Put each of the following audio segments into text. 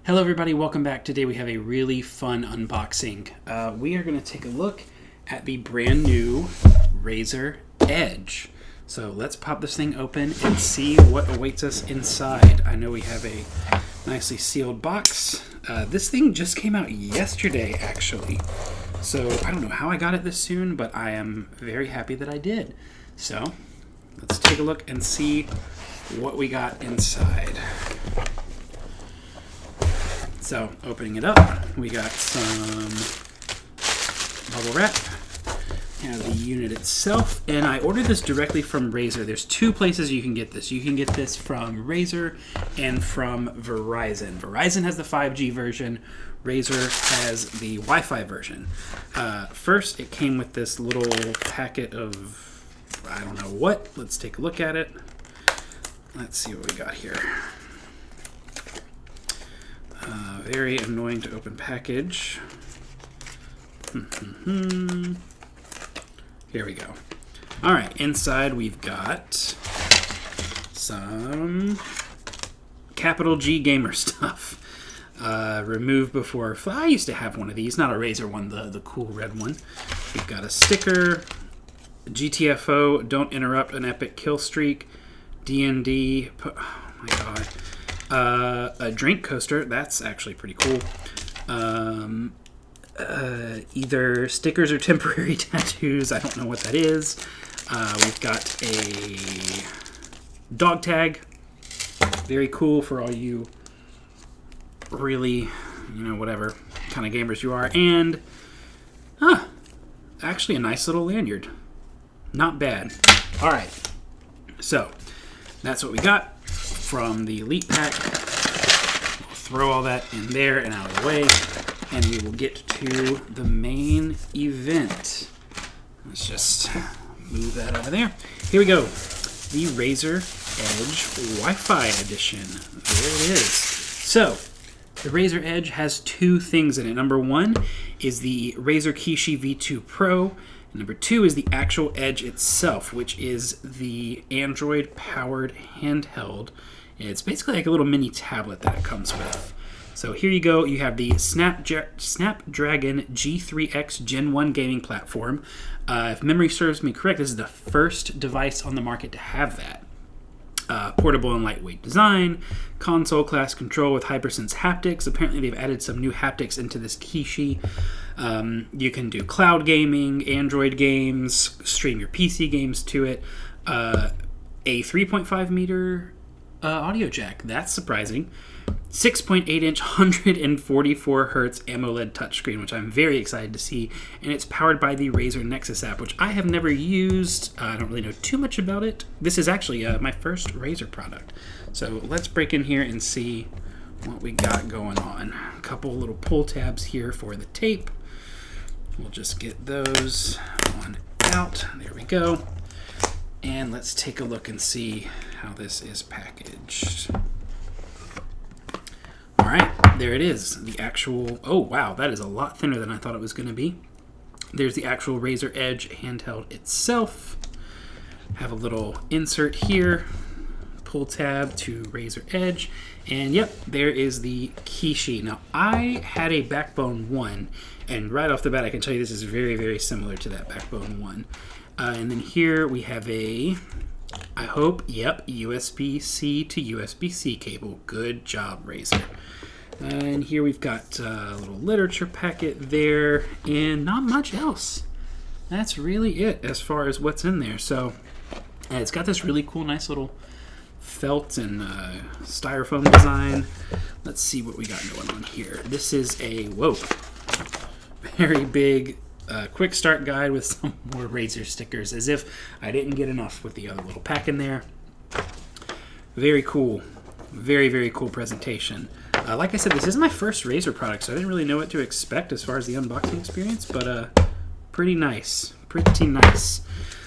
Hello everybody, welcome back. Today we have a really fun unboxing. We are going to take a look at the brand new Razer Edge. So let's pop this thing open and see what awaits us inside. I know we have a nicely sealed box. This thing just came out yesterday actually. So I don't know how I got it this soon, but I am very happy that I did. So let's take a look and see what we got inside. So, opening it up, we got some bubble wrap, and the unit itself, and I ordered this directly from Razer. There's two places you can get this. You can get this from Razer and from Verizon. Verizon has the 5G version, Razer has the Wi-Fi version. First, it came with this little packet of, I don't know what. Let's take a look at it. Let's see what we got here. Very annoying to open package. Here we go. All right, inside we've got some capital G gamer stuff. Removed before. I used to have one of these, not a Razer one, the cool red one. We've got a sticker, GTFO, don't interrupt an epic kill streak, D&D. Oh my god. A drink coaster, that's actually pretty cool. Either stickers or temporary tattoos, I don't know what that is. We've got a dog tag, very cool for all you really, whatever kind of gamers you are. And, actually a nice little lanyard. Not bad. All right, so that's what we got from the Elite Pack. We'll throw all that in there and out of the way, and we will get to the main event. Let's just move that over there. Here we go. The Razer Edge Wi-Fi edition. There it is. So, the Razer Edge has two things in it. Number one is the Razer Kishi V2 Pro. Number two is the actual Edge itself, which is the Android-powered handheld. It's basically like a little mini tablet that it comes with. So here you go. You have the Snapdragon G3X Gen 1 gaming platform. If memory serves me correct, this is the first device on the market to have that. Portable and lightweight design, console class control with HyperSense haptics. Apparently they've added some new haptics into this Kishi. You can do cloud gaming, Android games, stream your PC games to it. A 3.5 meter audio jack. That's surprising. 6.8-inch, 144 hertz AMOLED touchscreen, which I'm very excited to see. And it's powered by the Razer Nexus app, which I have never used. I don't really know too much about it. This is actually my first Razer product. So let's break in here and see what we got going on. A couple little pull tabs here for the tape. We'll just get those on out. There we go. And let's take a look and see how this is packaged. All right, there it is. The actual, oh wow, that is a lot thinner than I thought it was going to be. There's the actual Razer Edge handheld itself. Have a little insert here, pull tab to Razer Edge, and yep, there is the Kishi. Now, I had a Backbone 1, and right off the bat, I can tell you this is very, very similar to that Backbone 1. And then here we have a, I hope, yep, USB-C to USB-C cable. Good job, Razer. And here we've got a little literature packet there, and not much else. That's really it as far as what's in there. So it's got this really cool, nice little felt and styrofoam design. Let's see what we got going on here. This is a, whoa, very big quick start guide with some more Razer stickers, as if I didn't get enough with the other little pack in there. Very cool. Very, very cool presentation. Like I said, this is my first Razer product, so I didn't really know what to expect as far as the unboxing experience, but pretty nice. Pretty nice.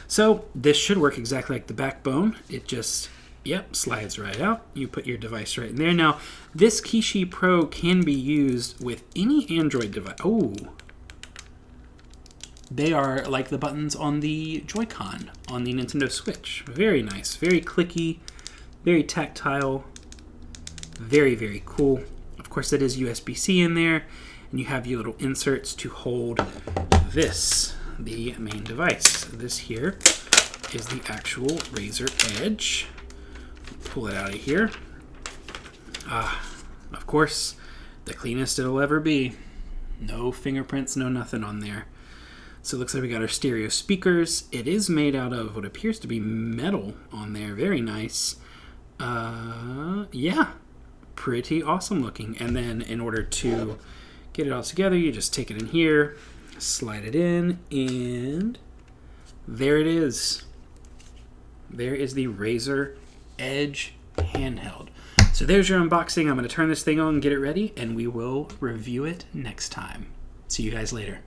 So this should work exactly like the Backbone. It just, yep, slides right out. You put your device right in there. Now, this Kishi Pro can be used with any Android device. Oh, they are like the buttons on the Joy-Con on the Nintendo Switch. Very nice, very clicky, very tactile, very, very cool. Of course, that is USB-C in there, and you have your little inserts to hold this, the main device. This here is the actual Razer Edge. Pull it out of here. Of course, the cleanest it'll ever be. No fingerprints, no nothing on there. So it looks like we got our stereo speakers. It is made out of what appears to be metal on there. Very nice. Yeah, pretty awesome looking. And then in order to get it all together, you just take it in here, slide it in, and there it is. There is the Razer Edge handheld. So there's your unboxing. I'm going to turn this thing on and get it ready, and we will review it next time. See you guys later.